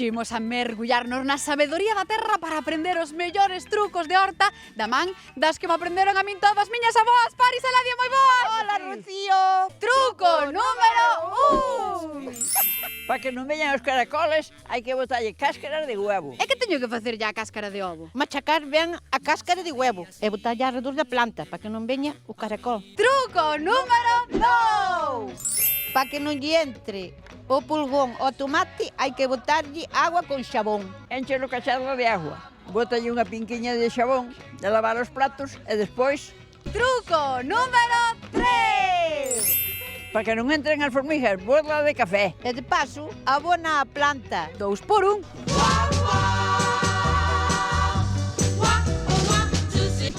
Imos a mergullarnos na sabedoría da terra para aprender os mellores trucos de horta da man das que me aprenderon a min todas miñas avoas. Paris, Eladia, moi boas! Hola, Rocío! Truco número 1! Para que non veñan os caracoles, hai que botarlle cáscaras de huevo. E que teño que facer ya a cáscara de ovo? Machacar ben a cáscara de huevo e botarlle alrededor da planta para que non veña o caracol. Truco número 2! Para que non lle entre o pulgón ao tomate, hai que botarlle agua con xabón. Enche o cacharro de agua, bótalle unha pinquiña de xabón de lavar os platos e despois, Truco número 3! para que non entren as formigas, borla de café. E de paso, abona a planta. 2 por 1.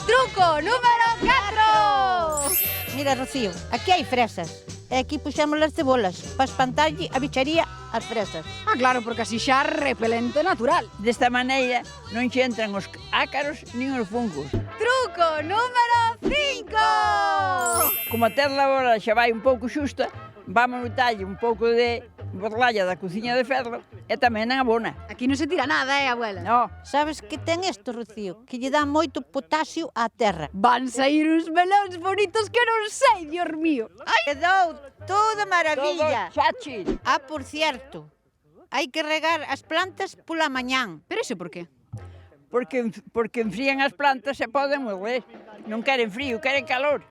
Truco número 4! Mira, Rocío, aquí hai fresas. E aquí puxemos as cebolas para espantarlle a bicharía ás fresas. Ah, claro, porque así xa repelente natural. Desta maneira non che entran os ácaros nin os fungos. Truco número 5! Como a ter a hora xa vai un pouco xusta, vamos botarlle un pouco de borlalla da cociña de ferro e tamén a abona. Aquí non se tira nada, abuela? No, Sabes que ten isto, Rocío? Que lle dá moito potasio á terra. Van saír uns melóns bonitos que non sei, Dios mío. Quedou toda maravilla. todo chachi. Ah, por cierto, hai que regar as plantas pola mañán. Pero iso por qué? Porque enfrían as plantas e poden morrer. Non queren frío, queren calor.